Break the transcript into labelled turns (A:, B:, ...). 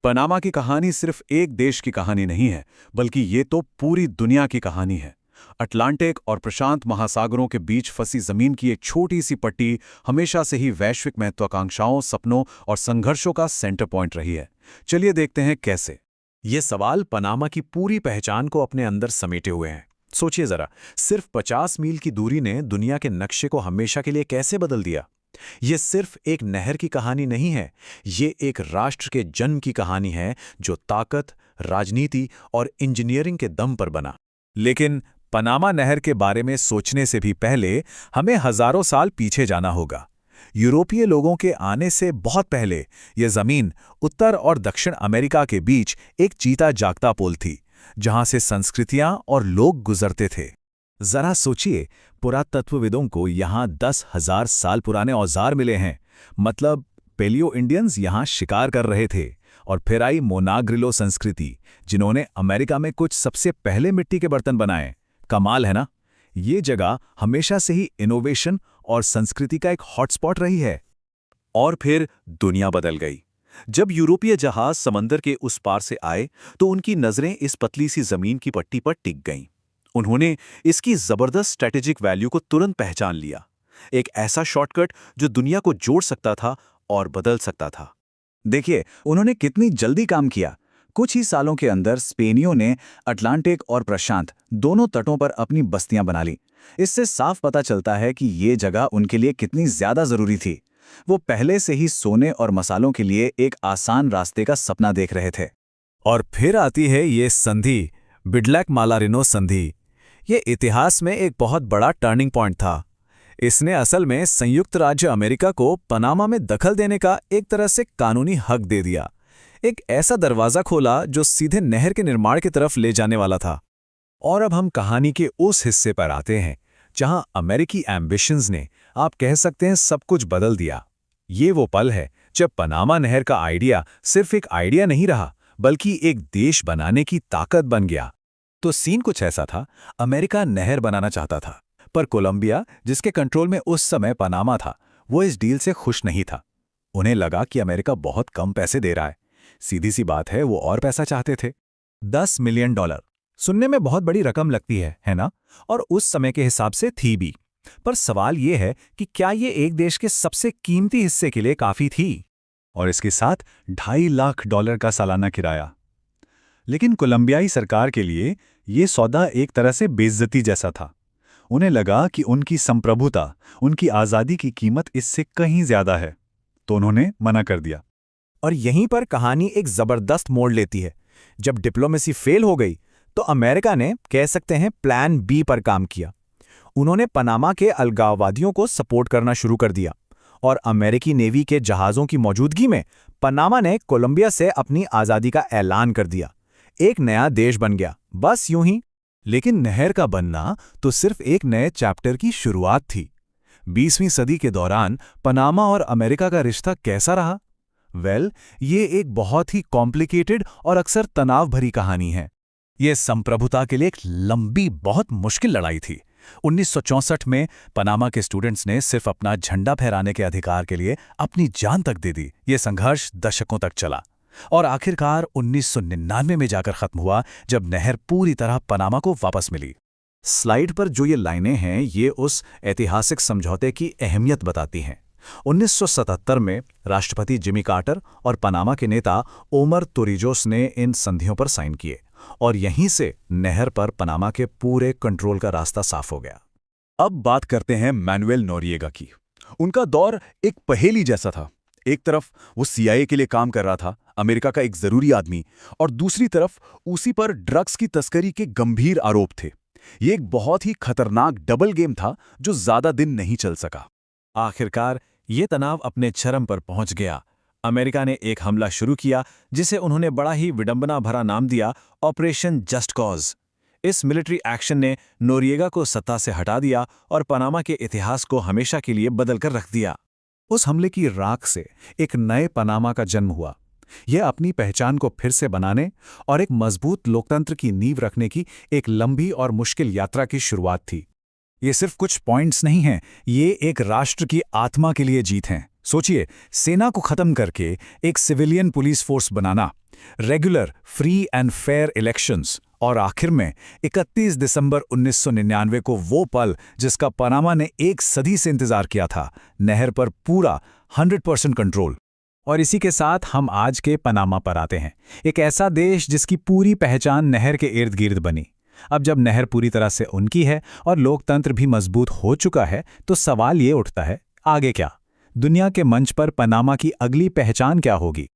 A: Panama की कहानी सिर्फ एक देश की कहानी नहीं है, बल्कि ये तो पूरी दुनिया की कहानी है। अटलांटिक और प्रशांत महासागरों के बीच फंसी जमीन की एक छोटी सी पट्टी हमेशा से ही वैश्विक महत्वाकांक्षाओं, सपनों और संघर्षों का सेंटर पॉइंट रही है। चलिए देखते हैं कैसे।
B: ये सवाल पनामा की पूरी पहचान को अपने अंदर समेटे हुए हैं। सोचिए जरा, सिर्फ 50 मील की दूरी ने दुनिया के नक्शे को हमेशा के लिए कैसे बदल दिया। ये सिर्फ एक नहर की कहानी नहीं है, ये एक राष्ट्र के जन्म की कहानी है जो ताकत, राजनीति और इंजीनियरिंग के दम पर बना।
C: लेकिन पनामा नहर के बारे में सोचने से भी पहले हमें हजारों साल पीछे जाना होगा। यूरोपीय लोगों के आने से बहुत पहले यह जमीन उत्तर और दक्षिण अमेरिका के बीच एक जीता जागता पुल थी, जहां से संस्कृतियां और लोग गुजरते थे। जरा सोचिए, पुरातत्वविदों को यहां 10,000 साल पुराने औजार मिले हैं। मतलब पेलियो इंडियंस यहां शिकार कर रहे थे। और फिर आई मोनाग्रिलो संस्कृति, जिन्होंने अमेरिका में कुछ सबसे पहले मिट्टी के बर्तन बनाए। कमाल है ना। ये जगह हमेशा से ही इनोवेशन और संस्कृति का एक हॉटस्पॉट रही है।
B: और फिर दुनिया बदल गई। जब यूरोपीय जहाज समंदर के उस पार से आए तो उनकी नजरें इस पतली सी जमीन की पट्टी पर टिक गईं। उन्होंने इसकी जबरदस्त स्ट्रैटेजिक वैल्यू को तुरंत पहचान लिया। एक ऐसा शॉर्टकट जो दुनिया को जोड़ सकता था और बदल सकता था।
C: देखिए, उन्होंने कितनी जल्दी काम किया। कुछ ही सालों के अंदर स्पेनियों ने अटलांटिक और प्रशांत दोनों तटों पर अपनी बस्तियां बना ली। इससे साफ पता चलता है कि ये जगह उनके लिए कितनी ज्यादा जरूरी थी। वो पहले से ही सोने और मसालों के लिए एक आसान रास्ते का सपना देख रहे थे। और फिर आती है ये संधि, बिडलैक-मालारिनो संधि। ये इतिहास में एक बहुत बड़ा टर्निंग पॉइंट था। इसने असल में संयुक्त राज्य अमेरिका को पनामा में दखल देने का एक तरह से कानूनी हक दे दिया। एक ऐसा दरवाजा खोला जो सीधे नहर के निर्माण की तरफ ले जाने वाला था। और अब हम कहानी के उस हिस्से पर आते हैं जहां अमेरिकी एम्बिशंस ने, आप कह सकते हैं, सब कुछ बदल दिया। ये वो पल है जब पनामा नहर का आइडिया सिर्फ एक आइडिया नहीं रहा, बल्कि एक देश बनाने की ताकत बन गया। तो सीन कुछ ऐसा था, अमेरिका नहर बनाना चाहता था, पर कोलंबिया, जिसके कंट्रोल में उस समय पनामा था, वो इस डील से खुश नहीं था। उन्हें लगा कि अमेरिका बहुत कम पैसे दे रहा है। सीधी सी बात है, वो और पैसा चाहते थे। $10 मिलियन। सुनने में बहुत बड़ी रकम लगती है ना? और उस समय के हिसाब से थी भी। पर सवाल ये है कि क्या ये एक देश के सबसे कीमती हिस्से के लिए काफी थी? और इसके साथ $2.5 लाख का सालाना किराया। लेकिन कोलंबियाई सरकार के लिए ये सौदा एक तरह से बेइज्जती जैसा था। उन्हें लगा कि उनकी संप्रभुता, उनकी आज़ादी की कीमत इससे कहीं ज्यादा है, तो उन्होंने मना कर दिया। और यहीं पर कहानी एक जबरदस्त मोड़ लेती है। जब डिप्लोमेसी फेल हो गई तो अमेरिका ने, कह सकते हैं, प्लान बी पर काम किया। उन्होंने पनामा के अलगाववादियों को सपोर्ट करना शुरू कर दिया और अमेरिकी नेवी के जहाज़ों की मौजूदगी में पनामा ने कोलंबिया से अपनी आज़ादी का ऐलान कर दिया। एक नया देश बन गया, बस यूं ही। लेकिन नहर का बनना तो सिर्फ एक नए चैप्टर की शुरुआत थी। 20वीं सदी के दौरान पनामा और अमेरिका का रिश्ता कैसा रहा? ये एक बहुत ही कॉम्प्लिकेटेड और अक्सर तनाव भरी कहानी है। ये संप्रभुता के लिए एक लंबी, बहुत मुश्किल लड़ाई थी। 1964 में पनामा के स्टूडेंट्स ने सिर्फ अपना झंडा फहराने के अधिकार के लिए अपनी जान तक दे दी। ये संघर्ष दशकों तक चला और आखिरकार 1999 में जाकर खत्म हुआ, जब नहर पूरी तरह पनामा को वापस मिली। स्लाइड पर जो ये लाइनें हैं, ये उस ऐतिहासिक समझौते की अहमियत बताती हैं। 1977 में राष्ट्रपति जिमी कार्टर और पनामा के नेता ओमर तोरिजोस ने इन संधियों पर साइन किए और यहीं से नहर पर पनामा के पूरे कंट्रोल का रास्ता साफ हो गया।
A: अब बात करते हैं मैनुएल नोरिएगा की। उनका दौर एक पहेली जैसा था। एक तरफ वो CIA के लिए काम कर रहा था, अमेरिका का एक जरूरी आदमी, और दूसरी तरफ उसी पर ड्रग्स की तस्करी के गंभीर आरोप थे। ये एक बहुत ही खतरनाक डबल गेम था जो ज्यादा दिन नहीं चल सका।
C: आखिरकार ये तनाव अपने चरम पर पहुंच गया। अमेरिका ने एक हमला शुरू किया जिसे उन्होंने बड़ा ही विडंबना भरा नाम दिया, ऑपरेशन जस्ट कॉज। इस मिलिट्री एक्शन ने नोरिएगा को सत्ता से हटा दिया और पनामा के इतिहास को हमेशा के लिए बदलकर रख दिया। उस हमले की राख से एक नए पनामा का जन्म हुआ। यह अपनी पहचान को फिर से बनाने और एक मजबूत लोकतंत्र की नींव रखने की एक लंबी और मुश्किल यात्रा की शुरुआत थी। ये सिर्फ कुछ पॉइंट्स नहीं हैं, ये एक राष्ट्र की आत्मा के लिए जीत हैं। सोचिए, सेना को खत्म करके एक civilian police force banana,
B: regular, free and fair elections और आखिर में 31 दिसंबर 1999 को वो पल जिसका पनामा ने एक सदी से इंतजार किया था, नहर पर पूरा 100% कंट्रोल। और इसी के साथ हम आज के पनामा पर आते हैं, एक ऐसा देश जिसकी पूरी पहचान नहर के इर्द गिर्द बनी। अब जब नहर पूरी तरह से उनकी है और लोकतंत्र भी मजबूत हो चुका है, तो सवाल ये उठता है, आगे क्या? दुनिया के मंच पर पनामा की अगली पहचान क्या होगी?